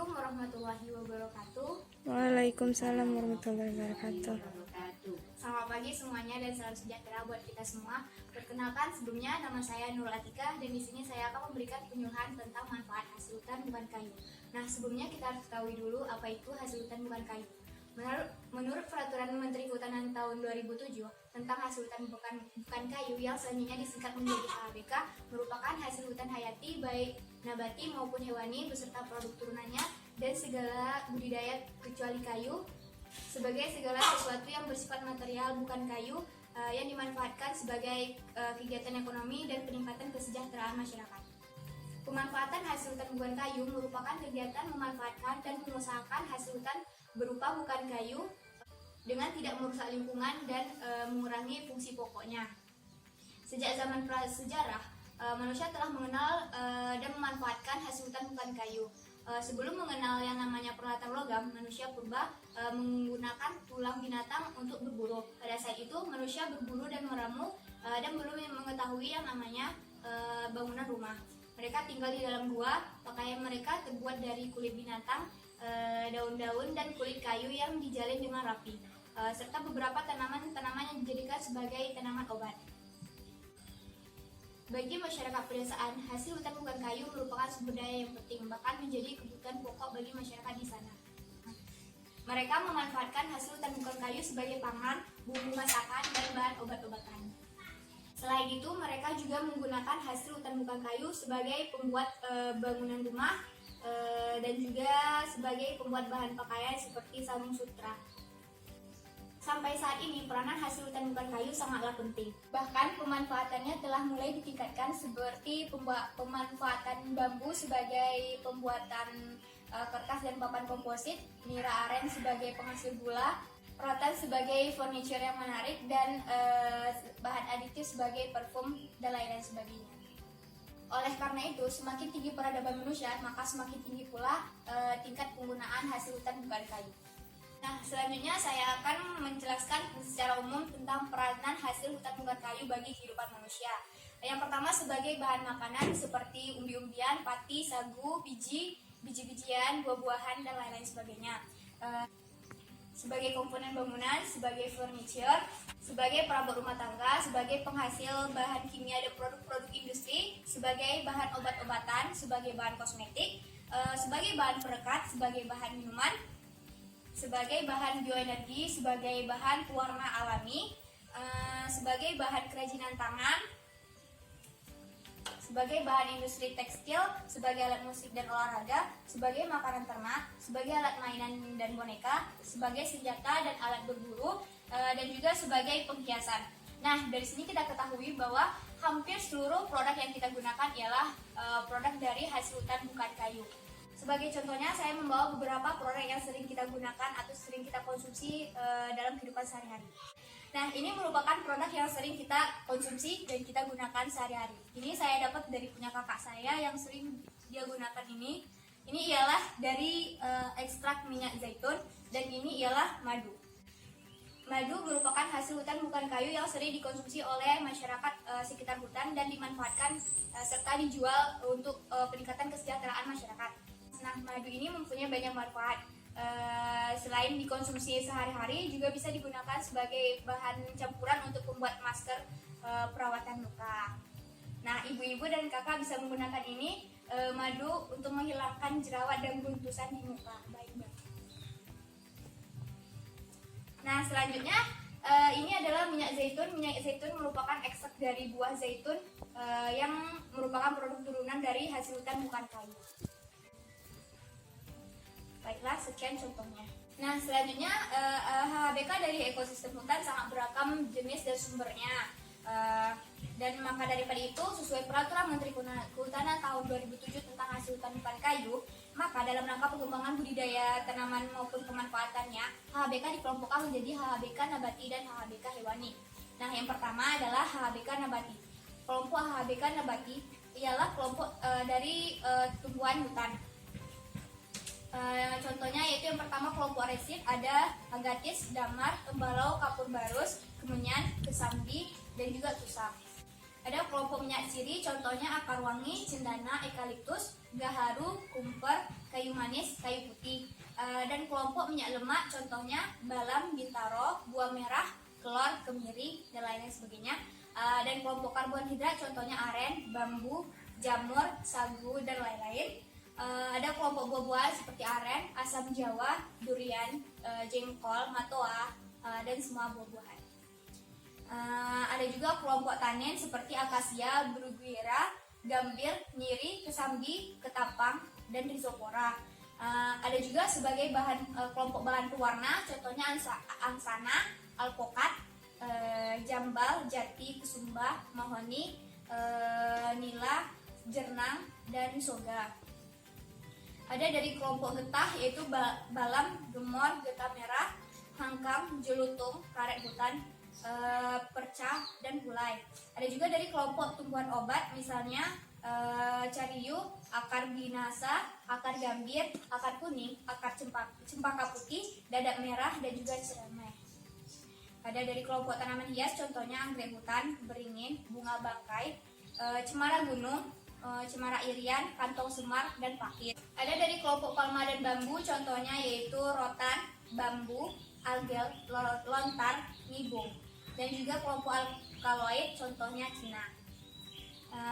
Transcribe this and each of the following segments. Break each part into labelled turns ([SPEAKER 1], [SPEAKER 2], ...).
[SPEAKER 1] Assalamualaikum warahmatullahi wabarakatuh.
[SPEAKER 2] Waalaikumsalam warahmatullahi wabarakatuh.
[SPEAKER 1] Selamat pagi semuanya dan salam sejahtera buat kita semua. Perkenalkan, sebelumnya nama saya Nurul Atika dan di sini saya akan memberikan penyuluhan tentang manfaat hasil hutan bukan kayu. Nah, sebelumnya kita harus ketahui dulu apa itu hasil hutan bukan kayu. Menurut Peraturan Menteri Kehutanan tahun 2007 tentang hasil hutan bukan kayu yang selanjutnya disingkat menjadi HHBK, merupakan hasil hutan hayati baik nabati maupun hewani beserta produk turunannya dan segala budidaya kecuali kayu, sebagai segala sesuatu yang bersifat material bukan kayu yang dimanfaatkan sebagai kegiatan ekonomi dan peningkatan kesejahteraan masyarakat. Pemanfaatan hasil hutan bukan kayu merupakan kegiatan memanfaatkan dan mengusahakan hasil hutan berupa bukan kayu dengan tidak merusak lingkungan dan mengurangi fungsi pokoknya. Sejak zaman prasejarah, manusia telah mengenal dan memanfaatkan hasil hutan bukan kayu. Sebelum mengenal yang namanya peralatan logam, manusia purba menggunakan tulang binatang untuk berburu. Pada saat itu, manusia berburu dan meramu dan belum mengetahui yang namanya bangunan rumah. Mereka tinggal di dalam gua, pakaian mereka terbuat dari kulit binatang, daun-daun dan kulit kayu yang dijalin dengan rapi, serta beberapa tanaman-tanaman yang dijadikan sebagai tanaman obat. Bagi masyarakat pedesaan, hasil hutan bukan kayu merupakan sumber daya yang penting, bahkan menjadi kebutuhan pokok bagi masyarakat di sana. Mereka memanfaatkan hasil hutan bukan kayu sebagai pangan, bumbu masakan, dan bahan obat-obatan. Selain itu, mereka juga menggunakan hasil hutan bukan kayu sebagai pembuat bangunan rumah dan juga sebagai pembuat bahan pakaian seperti sarung sutra. Sampai saat ini, peranan hasil hutan bukan kayu sangatlah penting. Bahkan pemanfaatannya telah mulai ditingkatkan seperti pemanfaatan bambu sebagai pembuatan kertas dan papan komposit, nira aren sebagai penghasil gula, rotan sebagai furniture yang menarik, dan bahan aditif sebagai parfum dan lain-lain sebagainya. Oleh karena itu, semakin tinggi peradaban manusia, maka semakin tinggi pula tingkat penggunaan hasil hutan bukan kayu. Nah, selanjutnya saya akan menjelaskan secara umum tentang peranan hasil hutan bukan kayu bagi kehidupan manusia. Yang pertama, sebagai bahan makanan seperti umbi-umbian, pati, sagu, biji-bijian, buah-buahan, dan lain-lain sebagainya. Sebagai komponen bangunan, sebagai furniture, sebagai perabot rumah tangga, sebagai penghasil bahan kimia dan produk-produk industri, sebagai bahan obat-obatan, sebagai bahan kosmetik, sebagai bahan perekat, sebagai bahan minuman, sebagai bahan bioenergi, sebagai bahan pewarna alami, sebagai bahan kerajinan tangan, sebagai bahan industri tekstil, sebagai alat musik dan olahraga, sebagai makanan ternak, sebagai alat mainan dan boneka, sebagai senjata dan alat berburu, dan juga sebagai penghiasan. Nah, dari sini kita ketahui bahwa hampir seluruh produk yang kita gunakan ialah produk dari hasil hutan bukan kayu. Sebagai contohnya, saya membawa beberapa produk yang sering kita gunakan atau sering kita konsumsi dalam kehidupan sehari-hari. Nah, ini merupakan produk yang sering kita konsumsi dan kita gunakan sehari-hari. Ini saya dapat dari punya kakak saya yang sering dia gunakan ini. Ini ialah dari ekstrak minyak zaitun dan ini ialah madu. Madu merupakan hasil hutan bukan kayu yang sering dikonsumsi oleh masyarakat sekitar hutan dan dimanfaatkan serta dijual untuk peningkatan kesejahteraan masyarakat. Nah, madu ini mempunyai banyak manfaat. Selain dikonsumsi sehari-hari, juga bisa digunakan sebagai bahan campuran untuk membuat masker perawatan luka. Nah, ibu-ibu dan kakak bisa menggunakan ini madu untuk menghilangkan jerawat dan guntusan di muka. Baik. Nah, selanjutnya ini adalah minyak zaitun. Minyak zaitun merupakan ekstrak dari buah zaitun yang merupakan produk turunan dari hasil hutan bukan kayu. Baiklah, sekian contohnya. Nah, selanjutnya HHBK dari ekosistem hutan sangat beragam jenis dan sumbernya. Dan maka daripada itu, sesuai Peraturan Menteri Kehutanan tahun 2007 tentang hasil hutan bukan kayu, maka dalam rangka pengembangan budidaya tanaman maupun pemanfaatannya, HHBK dikelompokkan menjadi HHBK nabati dan HHBK hewani. Nah, yang pertama adalah HHBK nabati. Kelompok HHBK nabati ialah kelompok dari tumbuhan hutan. Contohnya yaitu yang pertama kelompok resin ada agatis, damar, tembalau, kapur barus, kemenyan, kesambi, dan juga tusam. Ada kelompok minyak siri, contohnya akar wangi, cendana, eukaliptus, gaharu, kumper, kayu manis, kayu putih. Dan kelompok minyak lemak, contohnya balam, bintaro, buah merah, kelor, kemiri, dan lain-lain sebagainya. Dan kelompok karbohidrat, contohnya aren, bambu, jamur, sagu, dan lain-lain. Ada kelompok buah-buahan seperti aren, asam jawa, durian, jengkol, matoa, dan semua buah-buahan. Ada juga kelompok tanin seperti akasia, bruguiera, gambir, nyiri, kesambi, ketapang, dan rhizopora. Ada juga sebagai kelompok bahan pewarna, contohnya angsana, alpokat, jambal, jati, kesumba, mahoni, nila, jernang, dan soga. Ada dari kelompok getah yaitu balam, gemor, getah merah, hangkam, jelutung, karet hutan, perca, dan gulai. Ada juga dari kelompok tumbuhan obat, misalnya cariu, akar binasa, akar gambir, akar kuning, akar cempaka putih, dadak merah, dan juga ciremai. Ada dari kelompok tanaman hias, contohnya anggrek hutan, beringin, bunga bangkai, cemara gunung, cemara irian, kantong semar, dan pakir. Ada dari kelompok palma dan bambu, contohnya yaitu rotan, bambu, algel, lontar, nibung. Dan juga kelompok alkaloid, contohnya cina.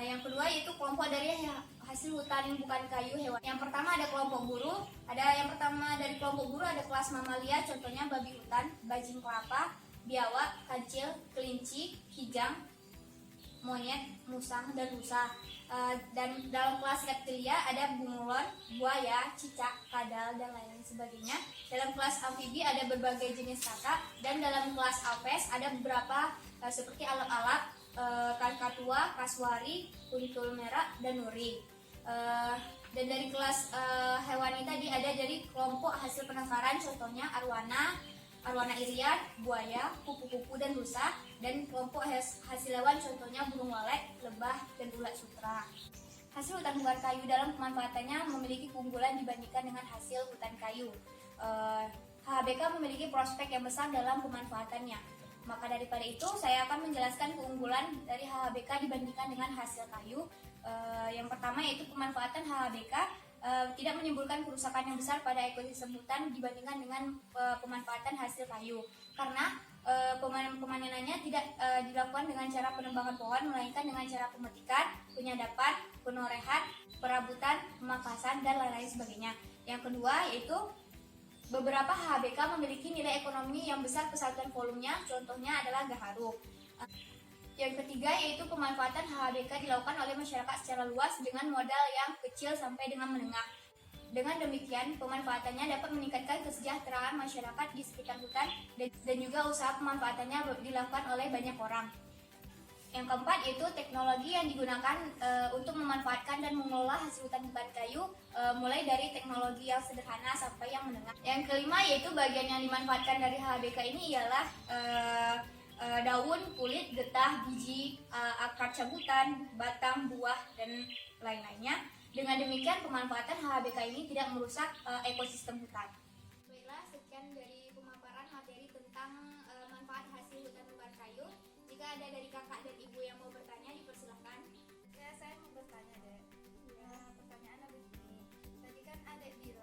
[SPEAKER 1] Yang kedua yaitu kelompok dari hasil hutan yang bukan kayu hewan. Yang pertama ada kelompok buru. Yang pertama dari kelompok buru ada kelas mamalia, contohnya babi hutan, bajing kelapa, biawak, kancil, kelinci, kijang, monyet, musang, dan rusa. Dan dalam kelas reptilia ada bunglon, buaya, cicak, kadal, dan lain-lain sebagainya. Dalam kelas amfibi ada berbagai jenis kakak, dan dalam kelas aves ada beberapa seperti alap-alap, karkatua, kasuari, kuntul merah, dan nuri. Dan dari kelas hewani tadi ada dari kelompok hasil penangkaran, contohnya arwana irian, buaya, kupu-kupu, dan rusa. Dan kelompok hasil hewan contohnya burung walet, lebah, dan ulat sutra. Hasil hutan bukan kayu dalam pemanfaatannya memiliki keunggulan dibandingkan dengan hasil hutan kayu. HHBK memiliki prospek yang besar dalam pemanfaatannya. Maka daripada itu saya akan menjelaskan keunggulan dari HHBK dibandingkan dengan hasil kayu. Yang pertama yaitu pemanfaatan HHBK tidak menimbulkan kerusakan yang besar pada ekosistem hutan dibandingkan dengan pemanfaatan hasil kayu, karena pemanenannya tidak dilakukan dengan cara penebangan pohon, melainkan dengan cara pemetikan, penyadapan, penorehan, perabutan, pemangkasan, dan lain-lain sebagainya. Yang kedua yaitu beberapa HHBK memiliki nilai ekonomi yang besar kesatuan volumenya, contohnya adalah gaharu. Yang ketiga yaitu pemanfaatan HHBK dilakukan oleh masyarakat secara luas dengan modal yang kecil sampai dengan menengah. Dengan demikian, pemanfaatannya dapat meningkatkan kesejahteraan masyarakat di sekitar hutan dan juga usaha pemanfaatannya dilakukan oleh banyak orang. Yang keempat yaitu teknologi yang digunakan untuk memanfaatkan dan mengelola hasil hutan bukan kayu, mulai dari teknologi yang sederhana sampai yang menengah. Yang kelima yaitu bagian yang dimanfaatkan dari HHBK ini ialah daun, kulit, getah, biji, akar cabutan, batang, buah, dan lain-lainnya. Dengan demikian pemanfaatan HHBK ini tidak merusak ekosistem hutan. Baiklah, sekian dari pemaparan materi tentang manfaat hasil hutan bukan kayu. Jika ada dari kakak dan ibu yang mau bertanya, dipersilahkan.
[SPEAKER 2] Ya, saya mau bertanya, Dek. Ya, pertanyaannya begini. Tadi kan Adek bilang